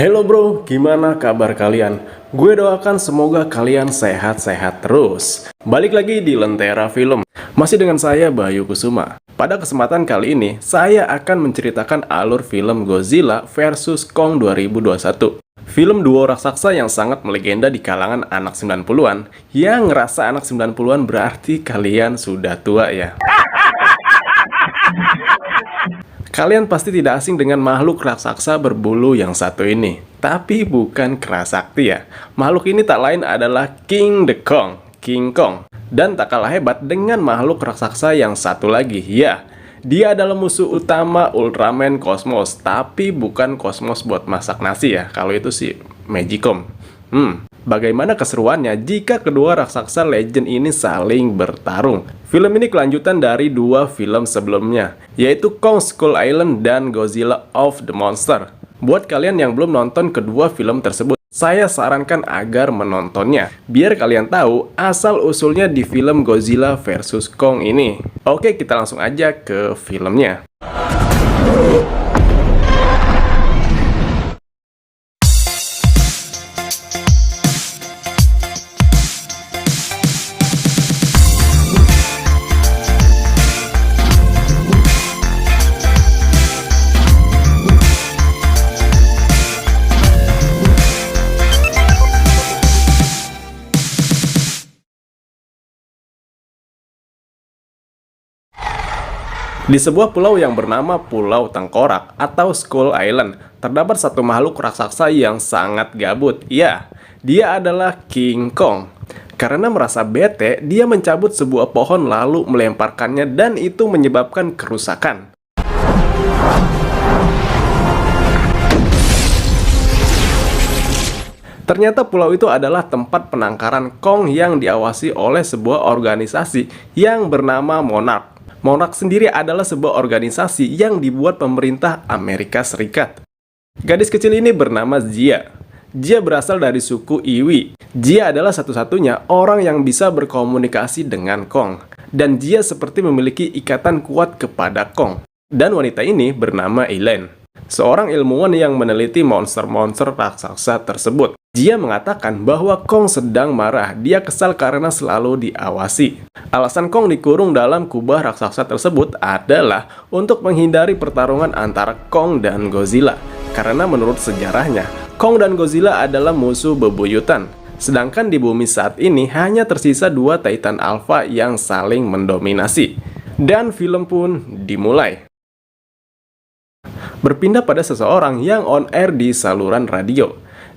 Hello bro, gimana kabar kalian? Gue doakan semoga kalian sehat-sehat terus. Balik lagi di Lentera Film. Masih dengan saya Bayu Kusuma. Pada kesempatan kali ini, saya akan menceritakan alur film Godzilla vs Kong 2021. Film duo raksasa yang sangat melegenda di kalangan anak 90-an. Yang ngerasa anak 90-an berarti kalian sudah tua ya. Kalian pasti tidak asing dengan makhluk raksasa berbulu yang satu ini. Tapi bukan kerasakti ya. Makhluk ini tak lain adalah King Kong. Dan tak kalah hebat dengan makhluk raksasa yang satu lagi. Ya, dia adalah musuh utama Ultraman Cosmos. Tapi bukan Cosmos buat masak nasi ya. Kalau itu sih Magicom. Bagaimana keseruannya jika kedua raksasa legend ini saling bertarung? Film ini kelanjutan dari dua film sebelumnya, yaitu Kong Skull Island dan Godzilla of the Monster. Buat kalian yang belum nonton kedua film tersebut, saya sarankan agar menontonnya, biar kalian tahu asal-usulnya di film Godzilla vs Kong ini. Oke, kita langsung aja ke filmnya. Di sebuah pulau yang bernama Pulau Tengkorak atau Skull Island, terdapat satu makhluk raksasa yang sangat gabut. Ya, dia adalah King Kong. Karena merasa bete, dia mencabut sebuah pohon lalu melemparkannya dan itu menyebabkan kerusakan. Ternyata pulau itu adalah tempat penangkaran Kong yang diawasi oleh sebuah organisasi yang bernama Monarch. Monarch sendiri adalah sebuah organisasi yang dibuat pemerintah Amerika Serikat. Gadis kecil ini bernama Jia. Jia berasal dari suku Iwi. Jia adalah satu-satunya orang yang bisa berkomunikasi dengan Kong. Dan Jia seperti memiliki ikatan kuat kepada Kong. Dan wanita ini bernama Elaine, seorang ilmuwan yang meneliti monster-monster raksasa tersebut. Jia mengatakan bahwa Kong sedang marah, dia kesal karena selalu diawasi. Alasan Kong dikurung dalam kubah raksasa tersebut adalah untuk menghindari pertarungan antara Kong dan Godzilla. Karena menurut sejarahnya, Kong dan Godzilla adalah musuh bebuyutan. Sedangkan di bumi saat ini hanya tersisa dua Titan Alpha yang saling mendominasi. Dan film pun dimulai. Berpindah pada seseorang yang on air di saluran radio.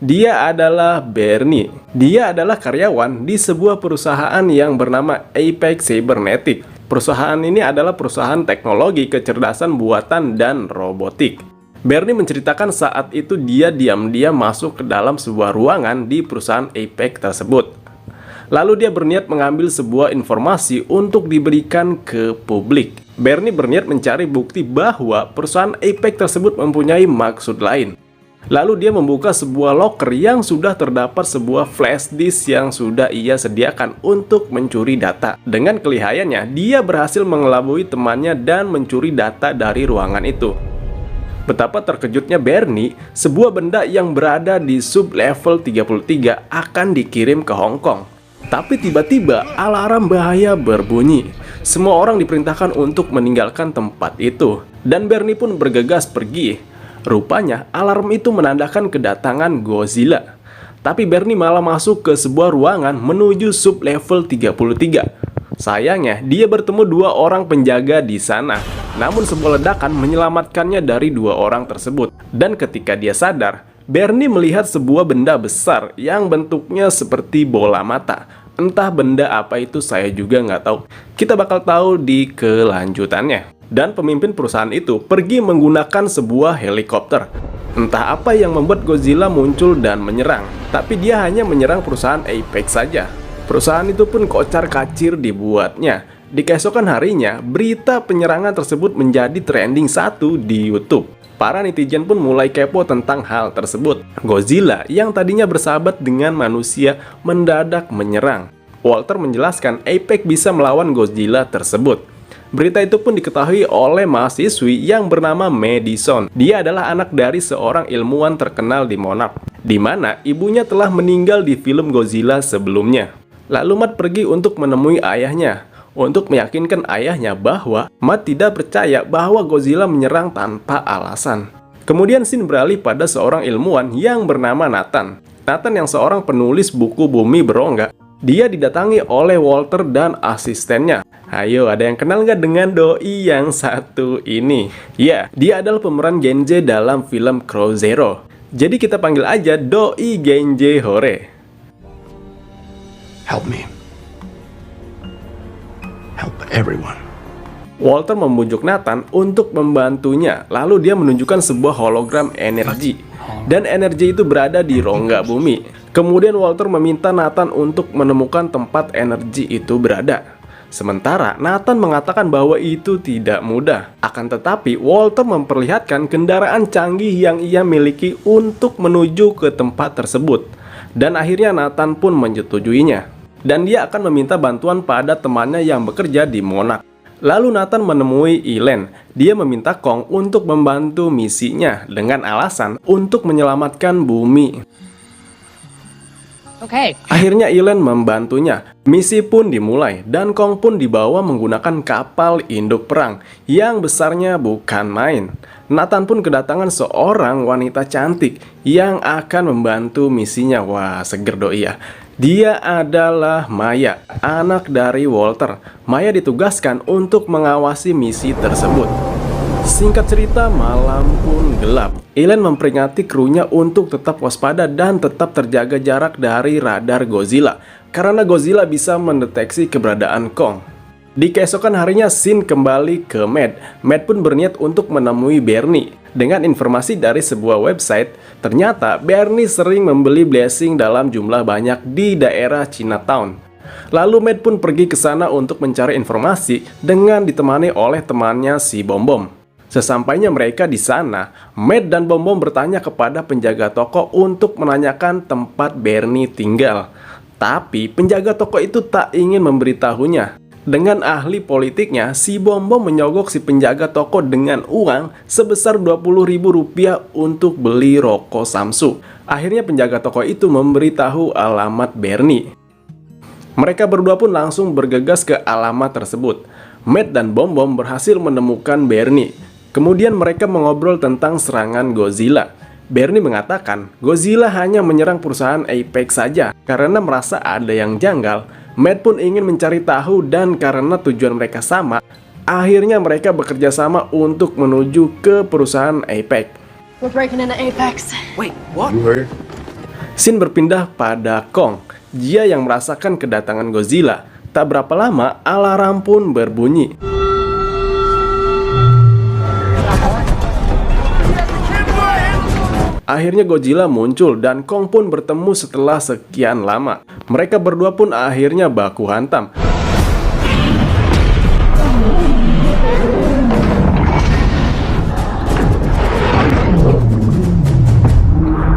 Dia adalah Bernie. Dia adalah karyawan di sebuah perusahaan yang bernama Apex Cybernetic. Perusahaan ini adalah perusahaan teknologi kecerdasan buatan dan robotik. Bernie menceritakan saat itu dia diam-diam masuk ke dalam sebuah ruangan di perusahaan Apex tersebut. Lalu dia berniat mengambil sebuah informasi untuk diberikan ke publik. Bernie berniat mencari bukti bahwa perusahaan Apex tersebut mempunyai maksud lain. Lalu dia membuka sebuah locker yang sudah terdapat sebuah flash disk yang sudah ia sediakan untuk mencuri data. Dengan kelihayannya, dia berhasil mengelabui temannya dan mencuri data dari ruangan itu. Betapa terkejutnya Bernie, sebuah benda yang berada di sub-level 33 akan dikirim ke Hong Kong. Tapi tiba-tiba alarm bahaya berbunyi. Semua orang diperintahkan untuk meninggalkan tempat itu. Dan Bernie pun bergegas pergi. Rupanya alarm itu menandakan kedatangan Godzilla. Tapi Bernie malah masuk ke sebuah ruangan menuju sub-level 33. Sayangnya, dia bertemu dua orang penjaga di sana. Namun sebuah ledakan menyelamatkannya dari dua orang tersebut. Dan ketika dia sadar, Bernie melihat sebuah benda besar yang bentuknya seperti bola mata. Entah benda apa itu, saya juga nggak tahu. Kita bakal tahu di kelanjutannya. Dan pemimpin perusahaan itu pergi menggunakan sebuah helikopter. Entah apa yang membuat Godzilla muncul dan menyerang. Tapi dia hanya menyerang perusahaan Apex saja. Perusahaan itu pun kocar-kacir dibuatnya. Di keesokan harinya, berita penyerangan tersebut menjadi trending 1 di YouTube. Para netizen pun mulai kepo tentang hal tersebut. Godzilla yang tadinya bersahabat dengan manusia mendadak menyerang. Walter menjelaskan Apex bisa melawan Godzilla tersebut. Berita itu pun diketahui oleh mahasiswi yang bernama Madison. Dia adalah anak dari seorang ilmuwan terkenal di Monarch, di mana ibunya telah meninggal di film Godzilla sebelumnya. Lalu Matt pergi untuk menemui ayahnya, untuk meyakinkan ayahnya bahwa Matt tidak percaya bahwa Godzilla menyerang tanpa alasan. Kemudian scene beralih pada seorang ilmuwan yang bernama Nathan. Nathan yang seorang penulis buku Bumi Berongga. Dia didatangi oleh Walter dan asistennya. Ayo, ada yang kenal nggak dengan doi yang satu ini? Ya, dia adalah pemeran Genje dalam film Crow Zero. Jadi kita panggil aja doi Genje Hore. Help me. Help everyone. Walter membujuk Nathan untuk membantunya. Lalu dia menunjukkan sebuah hologram energi. Dan energi itu berada di rongga bumi. Kemudian Walter meminta Nathan untuk menemukan tempat energi itu berada. Sementara Nathan mengatakan bahwa itu tidak mudah. Akan tetapi Walter memperlihatkan kendaraan canggih yang ia miliki untuk menuju ke tempat tersebut. Dan akhirnya Nathan pun menyetujuinya. Dan dia akan meminta bantuan pada temannya yang bekerja di Monarch. Lalu Nathan menemui Elaine. Dia meminta Kong untuk membantu misinya dengan alasan untuk menyelamatkan bumi. Akhirnya Elaine membantunya. Misi pun dimulai dan Kong pun dibawa menggunakan kapal induk perang yang besarnya bukan main. Nathan pun kedatangan seorang wanita cantik yang akan membantu misinya. Wah, seger doi ya. Dia adalah Maya, anak dari Walter. Maya ditugaskan untuk mengawasi misi tersebut. Singkat cerita, malam pun gelap. Elaine memperingati krunya untuk tetap waspada dan tetap terjaga jarak dari radar Godzilla, karena Godzilla bisa mendeteksi keberadaan Kong. Di keesokan harinya, Shin kembali ke Matt. Matt pun berniat untuk menemui Bernie. Dengan informasi dari sebuah website, ternyata Bernie sering membeli blessing dalam jumlah banyak di daerah Chinatown. Lalu Matt pun pergi ke sana untuk mencari informasi dengan ditemani oleh temannya si Bom Bom. Sesampainya mereka di sana, Matt dan Bom Bom bertanya kepada penjaga toko untuk menanyakan tempat Bernie tinggal. Tapi penjaga toko itu tak ingin memberitahunya. Dengan ahli politiknya, si Bom Bom menyogok si penjaga toko dengan uang sebesar Rp20.000 untuk beli rokok Samsu. Akhirnya penjaga toko itu memberitahu alamat Bernie. Mereka berdua pun langsung bergegas ke alamat tersebut. Matt dan Bom Bom berhasil menemukan Bernie. Kemudian mereka mengobrol tentang serangan Godzilla. Bernie mengatakan Godzilla hanya menyerang perusahaan Apex saja karena merasa ada yang janggal. Matt pun ingin mencari tahu dan karena tujuan mereka sama, akhirnya mereka bekerja sama untuk menuju ke perusahaan Apex. We're breaking into Apex. Wait, what? Shin berpindah pada Kong. Dia yang merasakan kedatangan Godzilla. Tak berapa lama, alarm pun berbunyi. Akhirnya Godzilla muncul dan Kong pun bertemu setelah sekian lama. Mereka berdua pun akhirnya baku hantam.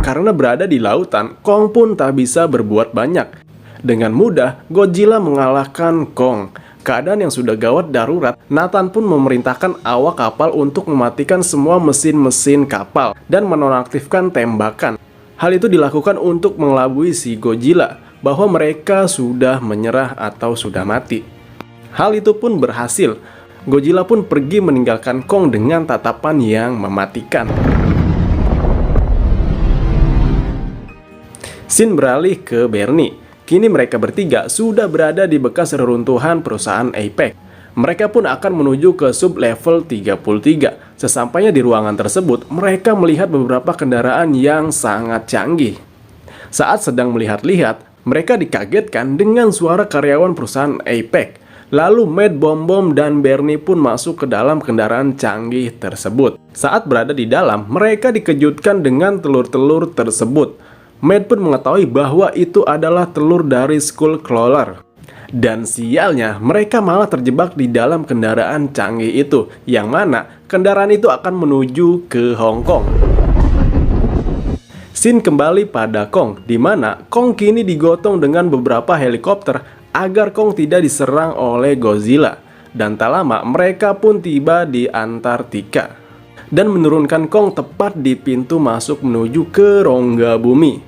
Karena berada di lautan, Kong pun tak bisa berbuat banyak. Dengan mudah, Godzilla mengalahkan Kong. Keadaan yang sudah gawat darurat, Nathan pun memerintahkan awak kapal untuk mematikan semua mesin-mesin kapal dan menonaktifkan tembakan. Hal itu dilakukan untuk mengelabui si Godzilla bahwa mereka sudah menyerah atau sudah mati. Hal itu pun berhasil. Godzilla pun pergi meninggalkan Kong dengan tatapan yang mematikan. Scene beralih ke Bernie. Kini mereka bertiga sudah berada di bekas reruntuhan perusahaan Apex. Mereka pun akan menuju ke sub level 33. Sesampainya di ruangan tersebut, mereka melihat beberapa kendaraan yang sangat canggih. Saat sedang melihat-lihat, mereka dikagetkan dengan suara karyawan perusahaan Apex. Lalu Matt, Bom Bom, dan Bernie pun masuk ke dalam kendaraan canggih tersebut. Saat berada di dalam, mereka dikejutkan dengan telur-telur tersebut. Matt pun mengetahui bahwa itu adalah telur dari Skullcrawler. Dan sialnya, mereka malah terjebak di dalam kendaraan canggih itu, yang mana kendaraan itu akan menuju ke Hong Kong. Scene kembali pada Kong, di mana Kong kini digotong dengan beberapa helikopter agar Kong tidak diserang oleh Godzilla. dan tak lama mereka pun tiba di Antartika dan menurunkan Kong tepat di pintu masuk menuju ke rongga bumi.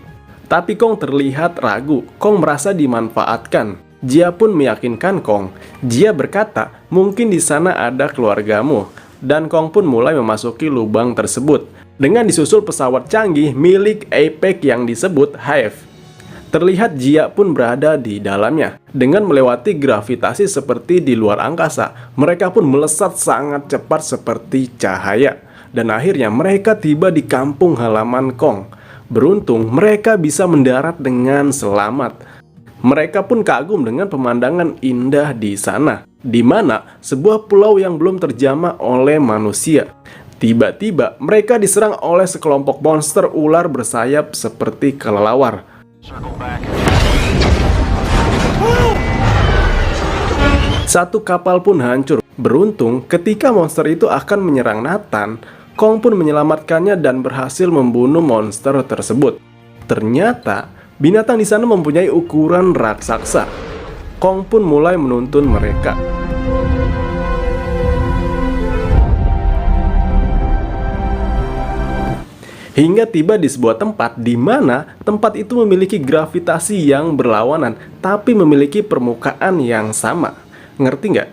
Tapi Kong terlihat ragu. Kong merasa dimanfaatkan. Jia pun meyakinkan Kong. Jia berkata, mungkin di sana ada keluargamu. Dan Kong pun mulai memasuki lubang tersebut dengan disusul pesawat canggih milik Apex yang disebut Hive. Terlihat Jia pun berada di dalamnya. Dengan melewati gravitasi seperti di luar angkasa, mereka pun melesat sangat cepat seperti cahaya. Dan akhirnya mereka tiba di kampung halaman Kong. Beruntung mereka bisa mendarat dengan selamat. Mereka pun kagum dengan pemandangan indah di sana, di mana sebuah pulau yang belum terjamah oleh manusia. Tiba-tiba mereka diserang oleh sekelompok monster ular bersayap seperti kelelawar. Satu kapal pun hancur. Beruntung ketika monster itu akan menyerang Nathan, Kong pun menyelamatkannya dan berhasil membunuh monster tersebut. Ternyata binatang di sana mempunyai ukuran raksasa. Kong pun mulai menuntun mereka. Hingga tiba di sebuah tempat di mana tempat itu memiliki gravitasi yang berlawanan, tapi memiliki permukaan yang sama. Ngerti nggak?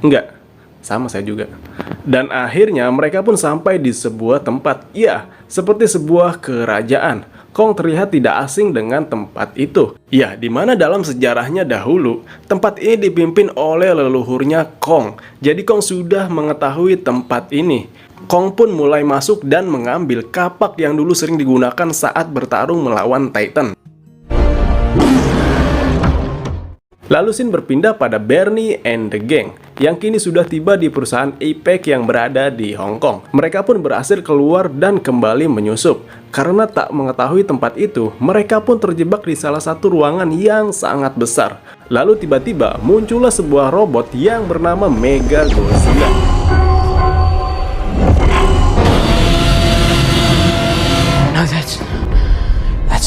Nggak. Sama saya juga. Dan akhirnya mereka pun sampai di sebuah tempat. Ya, seperti sebuah kerajaan. Kong terlihat tidak asing dengan tempat itu. Ya, di mana dalam sejarahnya dahulu, tempat ini dipimpin oleh leluhurnya Kong. Jadi Kong sudah mengetahui tempat ini. Kong pun mulai masuk dan mengambil kapak yang dulu sering digunakan saat bertarung melawan Titan. Lalu scene berpindah pada Bernie and the gang yang kini sudah tiba di perusahaan Apex yang berada di Hong Kong. Mereka pun berhasil keluar dan kembali menyusup. Karena tak mengetahui tempat itu, mereka pun terjebak di salah satu ruangan yang sangat besar. Lalu tiba-tiba muncullah sebuah robot yang bernama Mega Godzilla. No, that's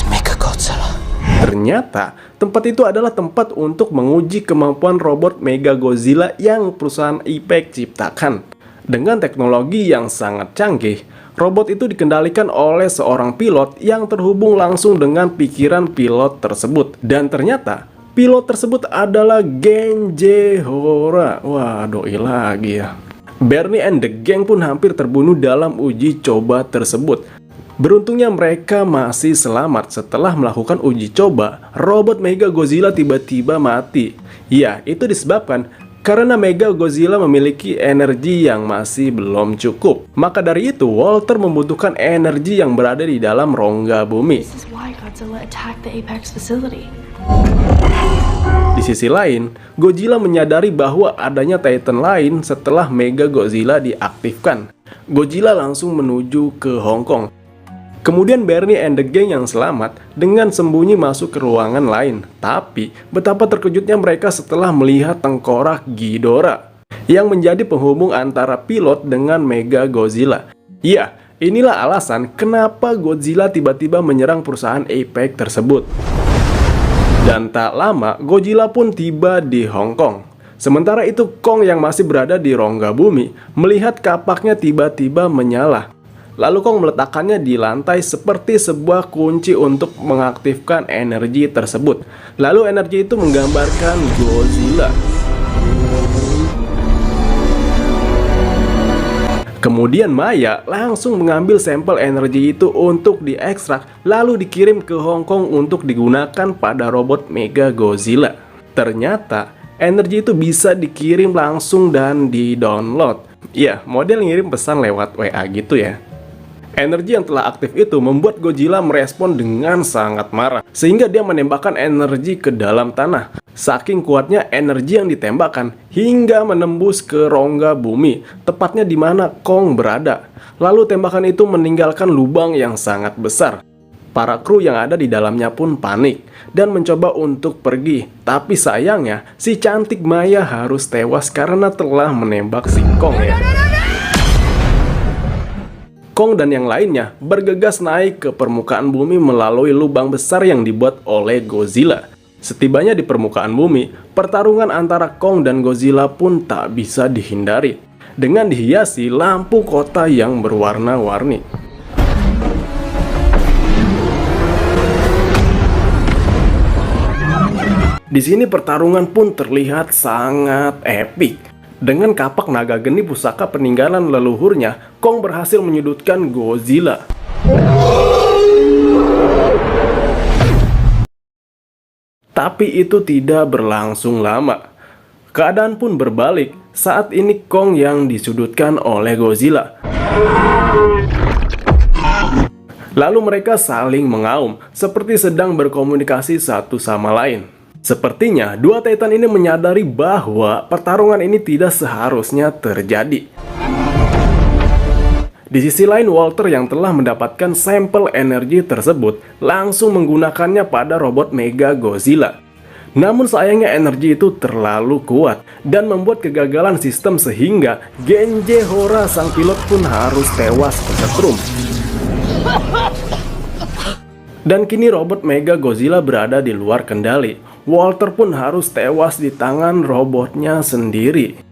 Mega Godzilla. Ternyata tempat itu adalah tempat untuk menguji kemampuan robot Mega Godzilla yang perusahaan Apex ciptakan. Dengan teknologi yang sangat canggih, robot itu dikendalikan oleh seorang pilot yang terhubung langsung dengan pikiran pilot tersebut. Dan ternyata pilot tersebut adalah Genji Hora. Wah, doi lagi ya. Bernie and the gang pun hampir terbunuh dalam uji coba tersebut. Beruntungnya mereka masih selamat. Setelah melakukan uji coba, robot Mega Godzilla tiba-tiba mati. Ya, itu disebabkan karena Mega Godzilla memiliki energi yang masih belum cukup. Maka dari itu, Walter membutuhkan energi yang berada di dalam rongga bumi. This is why Godzilla attacked the Apex facility. Di sisi lain, Godzilla menyadari bahwa adanya Titan lain setelah Mega Godzilla diaktifkan. Godzilla langsung menuju ke Hong Kong. Kemudian Bernie and the gang yang selamat dengan sembunyi masuk ke ruangan lain. Tapi betapa terkejutnya mereka setelah melihat tengkorak Ghidorah yang menjadi penghubung antara pilot dengan Mega Godzilla. Ya, inilah alasan kenapa Godzilla tiba-tiba menyerang perusahaan Apex tersebut. Dan tak lama Godzilla pun tiba di Hong Kong. Sementara itu Kong yang masih berada di rongga bumi melihat kapaknya tiba-tiba menyala. Lalu Kong meletakkannya di lantai seperti sebuah kunci untuk mengaktifkan energi tersebut. Lalu energi itu menggambarkan Godzilla. Kemudian Maya langsung mengambil sampel energi itu untuk diekstrak, lalu dikirim ke Hong Kong untuk digunakan pada robot Mega Godzilla. Ternyata energi itu bisa dikirim langsung dan di-download. Ya, model ngirim pesan lewat WA gitu ya. Energi yang telah aktif itu membuat Godzilla merespon dengan sangat marah, sehingga dia menembakkan energi ke dalam tanah. Saking kuatnya energi yang ditembakkan hingga menembus ke rongga bumi, tepatnya di mana Kong berada. Lalu tembakan itu meninggalkan lubang yang sangat besar. Para kru yang ada di dalamnya pun panik dan mencoba untuk pergi. Tapi sayangnya, si cantik Maya harus tewas karena telah menembak si Kong ya. Kong dan yang lainnya bergegas naik ke permukaan bumi melalui lubang besar yang dibuat oleh Godzilla. Setibanya di permukaan bumi, Pertarungan antara Kong dan Godzilla pun tak bisa dihindari, dengan dihiasi lampu kota yang berwarna-warni. Di sini pertarungan pun terlihat sangat epik. Dengan kapak naga geni pusaka peninggalan leluhurnya, Kong berhasil menyudutkan Godzilla. Tapi itu tidak berlangsung lama. Keadaan pun berbalik. Saat ini Kong yang disudutkan oleh Godzilla. Lalu mereka saling mengaum, seperti sedang berkomunikasi satu sama lain. Sepertinya dua Titan ini menyadari bahwa pertarungan ini tidak seharusnya terjadi. Di sisi lain, Walter yang telah mendapatkan sampel energi tersebut langsung menggunakannya pada robot Mega Godzilla. Namun sayangnya energi itu terlalu kuat dan membuat kegagalan sistem sehingga Genje Hora sang pilot pun harus tewas kesetrum. Dan kini robot Mega Godzilla berada di luar kendali. Walter pun harus tewas di tangan robotnya sendiri.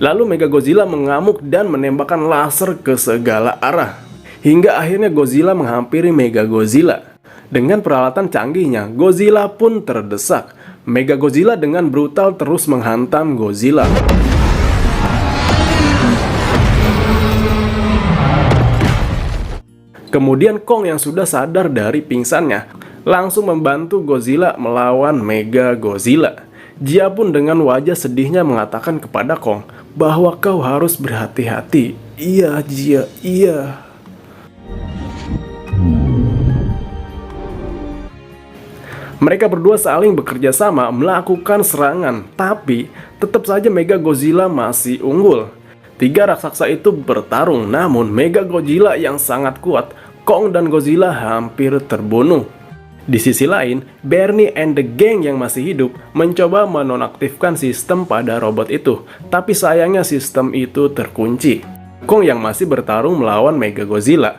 Lalu Mega Godzilla mengamuk dan menembakkan laser ke segala arah. Hingga akhirnya Godzilla menghampiri Mega Godzilla. Dengan peralatan canggihnya, Godzilla pun terdesak. Mega Godzilla dengan brutal terus menghantam Godzilla. Kemudian Kong yang sudah sadar dari pingsannya langsung membantu Godzilla melawan Mega Godzilla. Dia pun dengan wajah sedihnya mengatakan kepada Kong bahwa kau harus berhati-hati. Iya, Jia, iya. Mereka berdua saling bekerja sama melakukan serangan, tapi tetap saja Mega Godzilla masih unggul. Tiga raksasa itu bertarung, namun Mega Godzilla yang sangat kuat, Kong dan Godzilla hampir terbunuh. Di sisi lain, Bernie and the gang yang masih hidup mencoba menonaktifkan sistem pada robot itu, tapi sayangnya sistem itu terkunci. Kong yang masih bertarung melawan Mega Godzilla.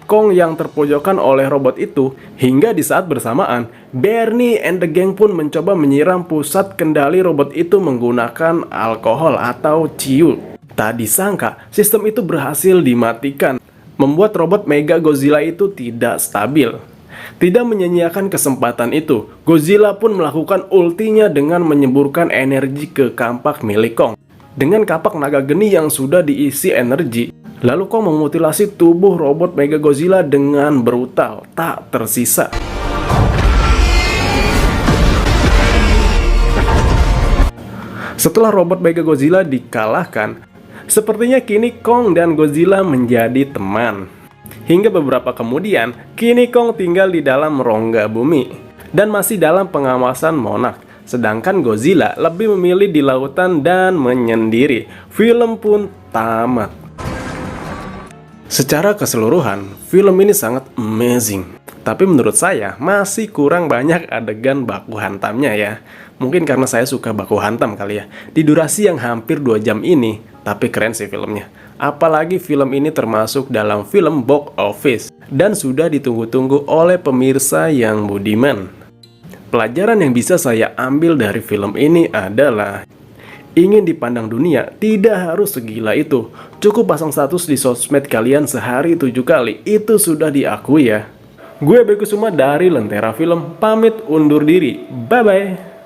Kong yang terpojokan oleh robot itu, hingga di saat bersamaan, Bernie and the gang pun mencoba menyiram pusat kendali robot itu menggunakan alkohol atau ciu. Tak disangka, sistem itu berhasil dimatikan, membuat robot Mega Godzilla itu tidak stabil. Tidak menyia-nyiakan kesempatan itu, Godzilla pun melakukan ultinya dengan menyemburkan energi ke kampak milik Kong. Dengan kapak naga geni yang sudah diisi energi, lalu Kong memutilasi tubuh robot Mega Godzilla dengan brutal, tak tersisa. Setelah robot Mega Godzilla dikalahkan, sepertinya kini Kong dan Godzilla menjadi teman. Hingga beberapa kemudian, kini Kong tinggal di dalam rongga bumi dan masih dalam pengawasan Monarch. Sedangkan Godzilla lebih memilih di lautan dan menyendiri. Film pun tamat. Secara keseluruhan, film ini sangat amazing. Tapi menurut saya masih kurang banyak adegan baku hantamnya ya. Mungkin karena saya suka baku hantam kali ya. Di durasi yang hampir 2 jam ini, tapi keren sih filmnya. Apalagi film ini termasuk dalam film box office dan sudah ditunggu-tunggu oleh pemirsa yang budiman. Pelajaran yang bisa saya ambil dari film ini adalah ingin dipandang dunia tidak harus segila itu. Cukup pasang status di sosmed kalian sehari 7 kali, itu sudah diakui ya. Gue Bekusuma dari Lentera Film, pamit undur diri. Bye-bye.